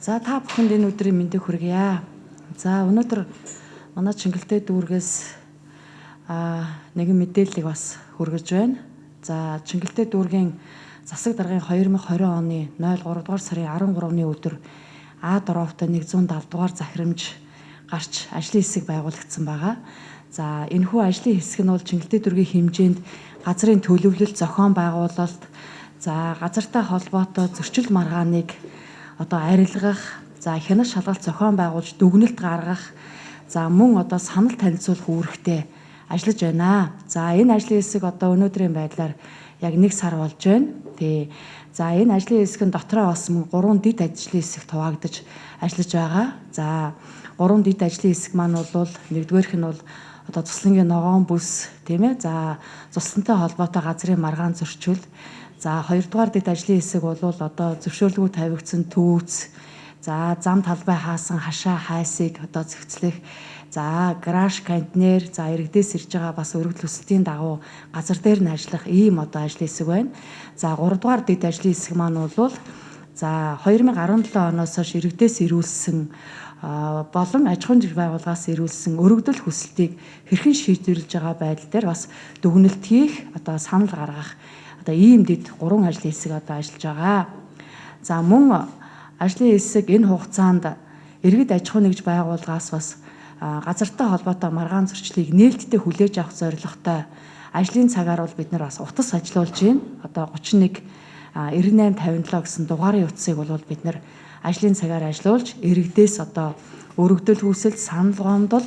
За та бүхэнд энэ өдрийн мэндийг хүргье. За өнөөдөр манай Чингэлтэй дүүргээс нэгэн мэдээллийг бас хүргэж байна. За Чингэлтэй дүүргийн засаг даргын 2020 оны 03 дугаар сарын 13-ны өдөр А дороотой 170 дугаар захирамж гарч ажлын хэсэг байгуулагдсан байгаа. За энэхүү ажлын хэсэг нь бол Чингэлтэй дүүргийн хэмжээнд газрын төлөвлөлт, зохион байгуулалт, за газартай холбоотой зөрчил маргааныг арилгах, за хянах шалгалт зохион байгуулж дүгнэлт гаргах, за мөн санал танилцуулах үүрэгтэй ажиллаж байна. За энэ ажлын хэсэг өнөөдрийн байдлаар яг 1 сар болж байна. За энэ ажлын хэсгэн дотроо бас 3 дэд ажлын хэсэг хуваагдаж ажиллаж байгаа. За 3 дэд ажлын хэсэг маань бол нэгдүгээрх нь бол цуслангийн ногоон бүс, тийм ээ. За цуслантай холбоотой газрын маргаан зөрчил. За хоёрдугаар дэд ажлын хэсэг бол зөвшөөрлгүй тавигдсан түүц, за зам талбай хаасан хашаа хайсыг зохицлох, за гараж контейнер, за иргэдээс ирж байгаа бас өргөдөл хүсэлтийн дагуу газар дээр нь ажиллах ийм ажлын хэсэг байна. За 3 дугаар дэд ажлын хэсэг маань бол за 2017 оноос хойш иргэдээс ирүүлсэн болон аж ахуйн байгууллагаас ирүүлсэн өргөдөл хүсэлтийг хэрхэн шийдвэрлэж байгаа байдал дээр бас дүгнэлт хийх, санал гаргах ийм дэд 3 ажлын хэсэг ажиллаж байгаа. За мөн ажлын хэсэг энэ хугацаанд иргэд аж ахуй нэгж байгууллагаас бас газартай холбоотой маргаан зөрчлийг нээлттэй хүлээж авах зорилготой ажлын цагаар бол бид нар бас утас ажиллуулж байна. 31 9857 гэсэн дугаарын утсыг бол бид нар ажлын цагаар ажиллуулж иргэдээс өргөдөл хүсэлт, санал гомдол,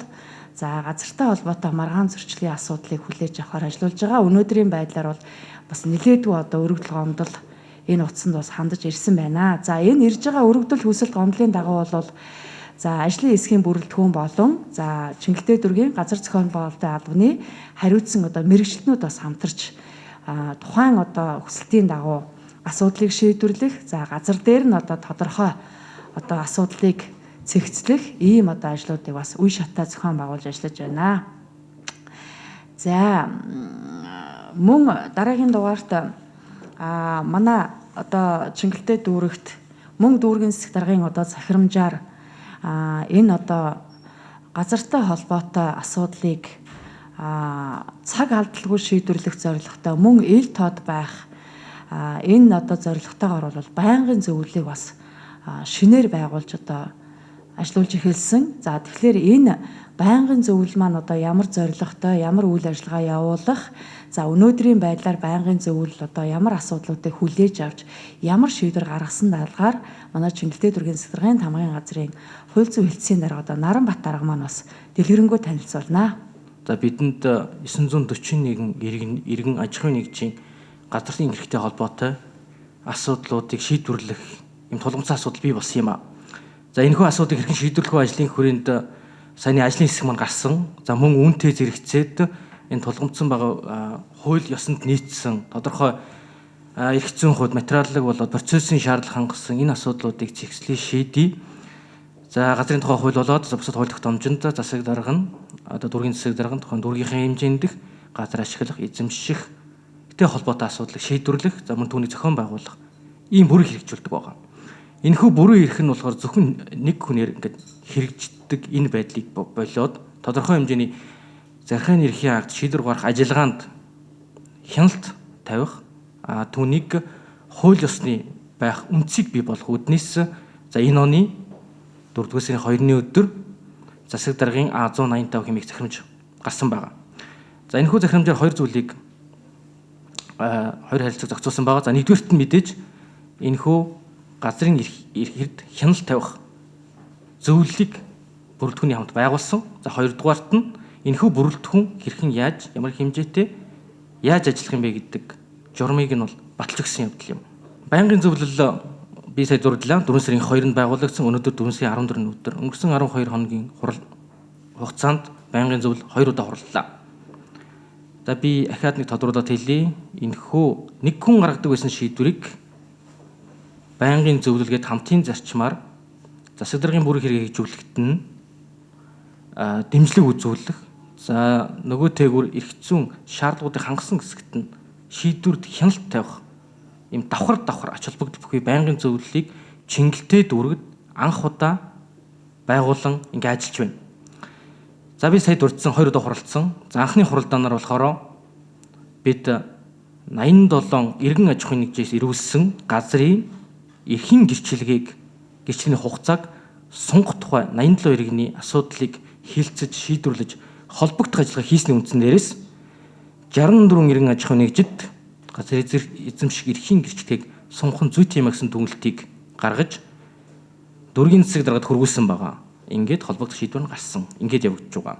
за газартай холбоотой маргаан зөрчлийн асуудлыг хүлээж авахар ажиллуулж байгаа. Өнөөдрийн байдлаар бол бас нэлээдгүй өргөдөл гомдол энэ утсанд бас хандаж ирсэн байна. За энэ ирж байгаа өргөдөл хүсэлт гомдлын дагуу бол за ажлын хэсгийн бүрэлдэхүүн болон за Чингэлтэй дүүргийн газар зохион байгуулалтын албаны хариуцсан мэрэгчлэнүүд бас хамтарч тухайн хүсэлтийн дагуу асуудлыг шийдвэрлэх, за газар дээр нь тодорхой асуудлыг цэгцлэх ийм ажлуудыг бас үе шатаа зохион байгуулж ажиллаж байна. За мөн дараагийн дугаарт манай Чингэлтэй дүүрэгт мөн дүүргийн засаг даргын захирамжаар энэ газартай холбоотой асуудлыг цаг алдалгүй шийдвэрлэх зорилготой мөн ил тод байх энэ зорилготойгоор бол байнгын зөвлөлийг бас шинээр байгуулж ажиллуулж эхэлсэн. За тэгэхээр энэ байнгын зөвлөл маань ямар зорилготой, ямар үйл ажиллагаа явуулах, за өнөөдрийн байдлаар байнгын зөвлөл ямар асуудлуудыг хүлээж авч ямар шийдвэр гаргасан дараагаар манай Чингэлтэй дүүргийн засгийн тамгын газрын хууль зүйн хэлтсийн дарга Наранбат дарга маань бас дэлгэрэнгүй танилцуулнаа. За бидэнд 941 иргэн аж ахуйн нэгжийн газрын эрхтэй холбоотой асуудлуудыг шийдвэрлэх юм тулгымцсан асуудал бий болсон юм а. За энэхүү асуудыг хэрхэн шийдвэрлэх вэ ажлын хүрээнд саяны ажлын хэсэг маань гарсан. За мөн үүнтэй зэрэгцээд энэ тулгымцсан байгаа хууль ёсонд нийцсэн тодорхой эрх зүйн хувьд материаллыг процессын шаардлага хангасан энэ асуудлуудыг зэгцлээ шийдий. За газрын тухай хууль болоод бусад хууль тогтоомжинд засаг дарга нь дүүргийн засаг дарга нь тухайн дүүргийнхээ хэмжээнд газар ашиглах, эзэмших холбоотой асуудлыг шийдвэрлэх, за мөн түүнийг зохион байгуулах ийм бүрийг хэрэгжүүлдэг байгаа. Энэхүү бүрэн эрх нь болохоор зөвхөн нэг хүнээр хэрэгждэг энэ байдлыг болоод тодорхой хэмжээний зархайн эрхийн акт шийдвэр гаргах ажиллагаанд хяналт тавих, түүнийг хууль ёсны байх үндсийг бий болгох үднэс за энэ оны 4-р сарын 2-ны өдөр засаг даргын А185 хэмээх захирамж гарсан байна. За энэхүү захирамжаар 2 зүйлийг 2 харилцааг зохицуулсан байгаа. За нэгдүгээрт нь мэдээж энэхүү газрын эрхт хяналт тавих зөвлөлийг бүрэлдэхүүний хамт байгуулсан. За хоёрдугаарт нь энэхүү бүрэлдэхүүн хэрхэн яаж ямар хэмжээтэй яаж ажиллах юм бэ гэдэг журмыг нь баталж өгсөн явдал юм. Байнгын зөвлөл би сая дурдлаа 4 сарын 2-нд байгуулагдсан. Өнөөдөр 4 сарын 14-ний өдөр өнгөрсөн 12 хоногийн хугацаанд байнгын зөвлөл 2 удаа хурлаа. За би ахаад нэг тодруулаад хэлье. Энэхүү нэг хүн гаргадаг байсан шийдвэрийг байнгын зөвлөлгээд хамтын зарчмаар засаг даргын бүрийн хэрэг хэрэгжүүлэхэд нь дэмжлэг үзүүлэх. За нөгөө тээгүр эрх зүйн шаардлагуудыг хангасан хэсэгт нь шийдвэрд хяналт тавих ийм давхар ач холбогдол бүхий байнгын зөвлөлийг Чингэлтэй дүүргэд анх удаа байгуулан ингээ ажиллаж байна. За би сая дурдсан 2 удаа хуралдсан. За анхны хуралдаанаар болохоор бид 87 иргэн аж ахуйн нэгжээс ирүүлсэн газрын эрхийн гэрчлэлийн хугацааг сунгах тухай 87 иргэний асуудлыг хилцэж шийдвэрлэж холбогдох ажиллагаа хийсний үндсэн дээрээс 64 иргэн аж ахуйн нэгжид газар эзэмших эрхийн гэрчлэгийг сунгах зүйтэй юм гэсэн дүгнэлтийг гаргаж дөргийн засаг даргад хөрвүүлсэн байгаа. Ингээд холбогдох шийдвэр нь гарсан. Ингээд явагдаж байгаа.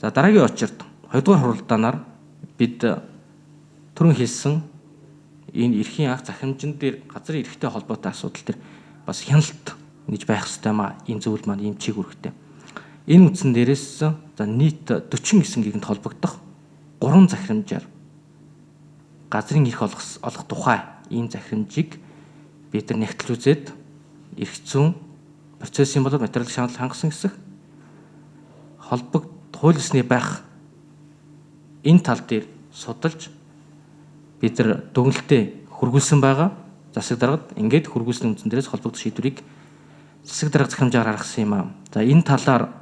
За дараагийн очирд 2 дугаар хуралдаанаар бид түрүүн хэлсэн энэ эрхийн анх захирамжин дээр газрын эрхтэй холбоотой асуудал төр бас хяналт гэж байх ёстой маа. Ийм зүйл маань ийм чиг үүрэгтэй. Энэ үндсэн дээрээс за нийт 49 гигэнт холбогдох 3 захирамжаар газрын эрх олох тухай ийм захирамжийг бид нар нягтлж үзээд эрх зүйн процессын болоод материалын шаардлага хангасан гэсэн холбогд хууль ёсны байх энэ тал дээр судалж бид нар дүгнэлтэд хөргүүлсэн байгаа. Засаг даргад ингээд хөргүүлсэн үндсэн дээрээс холбогдох шийдвэрийг засаг дарга захирамжаар гаргасан юм аа. За энэ талаар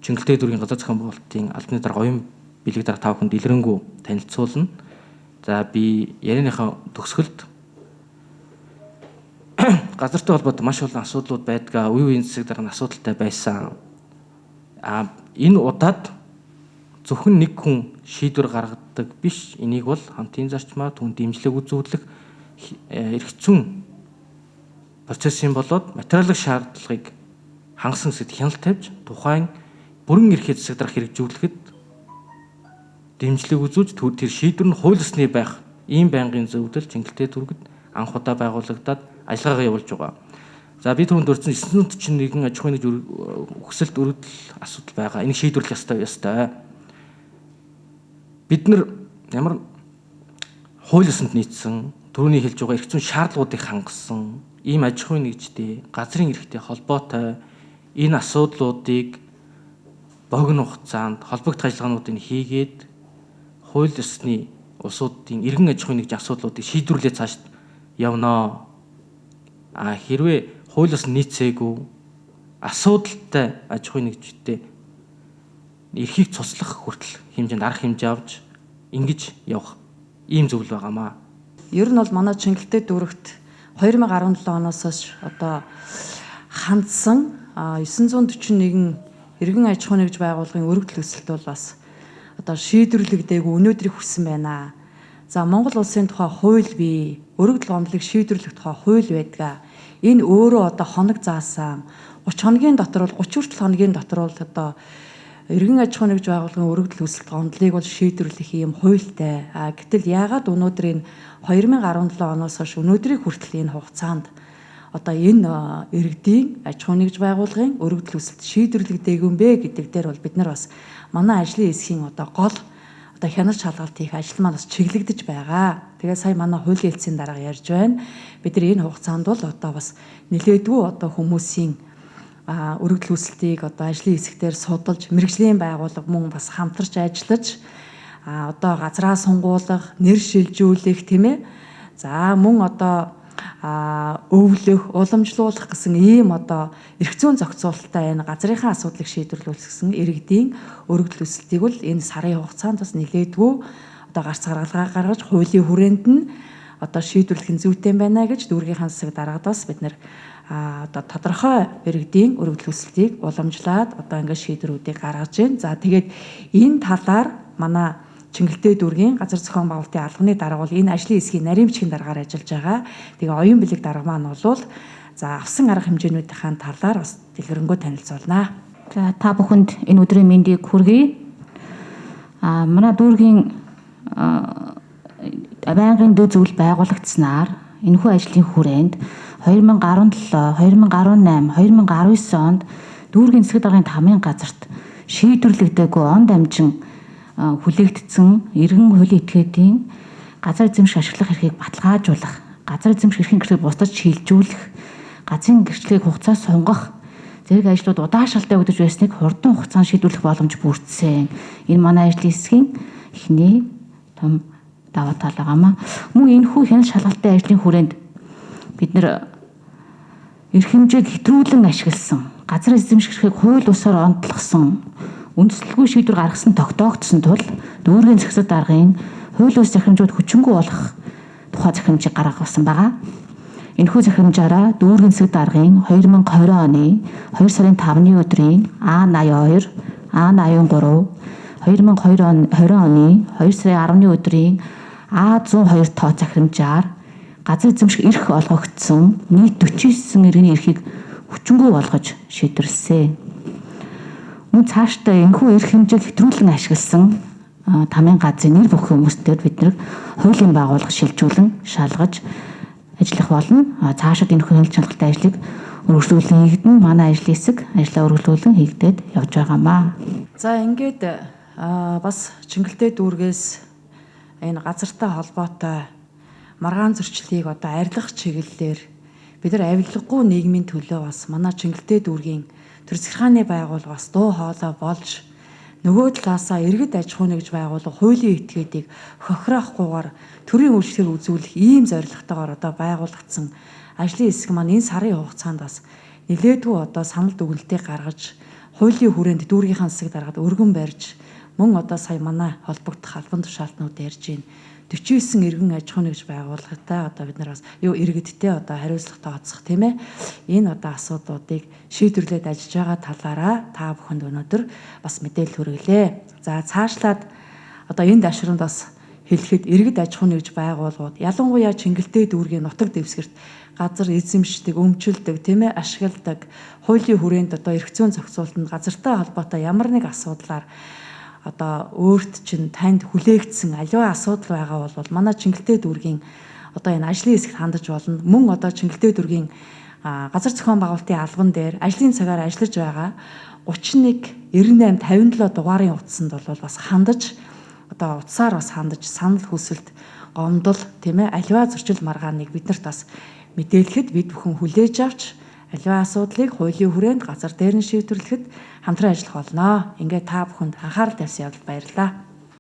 Чингэлтэй дүүргийн газар зохион байгуулалтын албаны дарга оюун бэлэг дарга тав хүнд илрэнгүү танилцуулна. За би ярианыхаа төгсгөлд газартай холбоотой маш олон асуудлууд байдгаа. Үе үеийн засаг дарга асуудалтай байсан. Энэ удаад зөвхөн нэг хүн шийдвэр гаргадаг биш. Энийг бол хамтын зарчмаар түн дэмжлэг үзүүлэх эрх зүйн процессын болоод материалын шаардлагыг хангасан гэсэд хяналт тавьж тухайн бүрэн эрхээ засаг дарга хэрэгжүүлэхэд дэмжлэг үзүүлж тэр шийдвэр нь хууль ёсны байх ийм байнгын зөвлөл Чингэлтэй дүүргэд анх удаа байгуулагдаад ажиллагаагаа явуулж байгаа. За би түрүүнд дурдсан 941 аж ахуйн нэгж өгсөлт өргөдөл асуудал байгаа. Энийг шийдвэрлэх ёстой. Бид нар ямар хууль ёсонд нийцсэн түрүүний хэлж байгаа эрх зүйн шаардлагуудыг хангасан ийм аж ахуйн нэгжтэй газрын эрхтэй холбоотой энэ асуудлуудыг богино хугацаанд холбогдох ажиллагаануудыг хийгээд хууль ёсны улсуудын иргэн аж ахуйн нэгжийн асуудлуудыг шийдвэрлэж цааш явнаа. Хэрвээ хууль ёс нийцээгүй асуудалтай аж ахуйн нэгжтэй эрхийг цуслах хүртэл хэмжээнд арга хэмжээ авч ингэж явах ийм зөвлөл байгаамаа. Ер нь бол манай Чингэлтэй дүүрэгт 2017 оноос хойш одоо хандсан 941 иргэн аж ахуйн нэгж байгууллагын өргөдөл өсөлт бол бас одоо шийдвэрлэгдээгүй өнөөдрийг хүрсэн байна. За Монгол улсын тухай хууль бий, өргөдөл гомдлыг шийдвэрлэх тухай хууль байдаг. Энэ өөрөө одоо хоног заасан 30 хоногийн дотор бол 30 хүртэл хоногийн дотор бол одоо иргэн аж ахуйн нэгж байгууллагын өргөдөл өсөлт гомдлыг бол шийдвэрлэх ийм хуультай. Гэтэл яагаад өнөөдөр энэ 2017 оноос хойш өнөөдрийг хүртэл энэ хугацаанд одоо энэ иргэдийн аж ахуйн нэгж байгууллагын өргөдөл өсөлт шийдвэрлэгдээгүй юм бэ гэдэг дээр бол бид нар бас манай ажлын хэсгийн одоо гол одоо хяналт шалгалт хийх ажил маань бас чиглэгдэж байгаа. Тэгээ сая манай хуулийн хэлтсийн дарга ярьж байна. Бид нар энэ хугацаанд бол одоо бас нэлээдгүй одоо хүмүүсийн өргөдөл өсөлтийг одоо ажлын хэсгээр судалж мэрэгжлийн байгууллага мөн бас хамтарч ажиллаж одоо газраа сунгуулах, нэр шилжүүлэх тийм ээ. За мөн одоо өвлөх, уламжлуулах гэсэн ийм одоо эрх зүйн зохицуулалттай энэ газрынхаа асуудлыг шийдвэрлүүлэх гэсэн иргэдийн өргөдөл өсөлтийг бол энэ сарын хугацаанд бас нэлээдгүй одоо гарц гаргалгаа гаргаж хуулийн хүрээнд нь одоо шийдвэрлэх нь зүйтэй байна гэж дүүргийнхаа засаг даргад бас бид нэр одоо тодорхой иргэдийн өргөдөл өсөлтийг уламжлаад одоо ингээд шийдвэрүүдийг гаргаж байна. За тэгээд энэ талаар манай Чингэлтэй дүүргийн газар зохион байгуулалтын албаны дарга бол энэ ажлын хэсгийн нарийн бичгийн даргаар ажиллаж байгаа. Тэгээ оюун бэлэг дарга маань бол за авсан арга хэмжээнүүдийн талаар бас дэлгэрэнгүй танилцуулнаа. За та бүхэнд энэ өдрийн мэндийг хүргэе. Манай дүүргийн байнгын дүү зөвлөл байгуулагдсанаар энэхүү ажлын хүрээнд 2017, 2018, 2019 онд дүүргийн засаг даргын тамгын газарт шийдвэрлэгдээгүй он дамжин хүлээгдсэн иргэн хуулийн этгээдийн газар эзэмших ашиглах эрхийг баталгаажуулах, газар эзэмших эрхийн гэрчлэгийг бусдад шилжүүлэх, газрын гэрчлэгийг хугацаа сунгах зэрэг ажлууд удаашралтай өгдөж байсныг хурдан хугацаанд шийдвэрлэх боломж бүрдсэн. Энэ манай ажлын хэсгийн эхний том даваа тал байгаамаа. Мөн энэхүү хяналт шалгалтын ажлын хүрээнд бид нэр эрх хэмжээг хэтрүүлэн ашигласан, газар эзэмших эрхийг хууль бусаар онцлогсон, үндэслэлгүй шийдвэр гаргасан тогтоогдсон тул дүүргийн засаг даргын хууль бус захирамжууд хүчингүй болох тухай захирамжийг гаргасан байгаа. Энэхүү захирамжаараа дүүргийн засаг даргын 2020 оны 2 сарын 5-ны өдрийн А82, А83, 2020 оны 2 сарын 10-ны өдрийн А102 тоо захирамжаар газар эзэмших эрх олгогдсон нийт 49 иргэний эрхийг хүчингүй болгож шийдвэрлэсэн. Мөн цаашдаа энэхүү эрх хэмжээг хэтрүүлэн ашигласан тамийн газрын нэр бүх хүмүүстээр бид нэг хуулийн байгууллага шилжүүлэн шалгаж ажиллах болно. Цаашид энэхүү хяналт шалгалтын ажлыг үргэлжлүүлэн хийгдэн манай ажлын хэсэг ажлаа үргэлжлүүлэн хийгдээд явж байгаамаа. За ингээд бас Чингэлтэй дүүргээс энэ газартай холбоотой маргаан зөрчлийг одоо арилгах чиглэлээр бид нар авилгагүй нийгмийн төлөө бас манай Чингэлтэй дүүргийн төр захиргааны байгууллага бас дуу хоолой болж нөгөө талаасаа иргэд аж ахуйн нэгж байгууллага хуулийн этгээдийг хохироохгүйгээр төрийн үйлчлэгийг үзүүлэх ийм зорилготойгоор одоо байгуулагдсан ажлын хэсэг маань энэ сарын хугацаанд бас нэлээдгүй одоо санал дүгнэлтийг гаргаж хуулийн хүрээнд дүүргийнхаа засаг даргаад өргөн барьж мөн одоо сая манай холбогдох албан тушаалтнууд ярьж байна. 49 иргэн аж ахуйн нэгж байгууллагатай одоо бид нар бас иргэдтэй одоо хариуцлага тооцох тийм ээ. Энэ одоо асуудлуудыг шийдвэрлээд ажиллаж байгаа талаараа та бүхэнд өнөөдөр бас мэдээлэл хүргэлээ. За цаашлаад одоо энэ дашрамд бас хэлэхэд иргэд аж ахуйн нэгж байгууллагууд ялангуяа Чингэлтэй дүүргийн нутаг дэвсгэрт газар эзэмшдэг, өмчилдэг, тийм ээ, ашигладаг, хуулийн хүрээнд одоо эрх зүйн зохицуулалтанд газартай холбоотой ямар нэг асуудлаар одоо өөрт чинь танд хүлээгдсэн аливаа асуудал байгаа бол манай Чингэлтэй дүүргийн одоо энэ ажлын хэсэгт хандаж болно. Мөн одоо Чингэлтэй дүүргийн газар зохион байгуулалтын албан дээр ажлын цагаар ажиллаж байгаа 31 98 57 дугаарын утсанд бол бас хандаж одоо утсаар бас хандаж санал хүсэлт гомдол тийм ээ аливаа зөрчил маргааныг биднэрт бас мэдээлэхэд бид бүхэн хүлээж авч аливаа асуудлыг хуулийн хүрээнд газар дээр нь шийдвэрлэхэд хамтран ажиллах болно. Ингээд та бүхэнд анхаарал тавьсан явдал баярлалаа.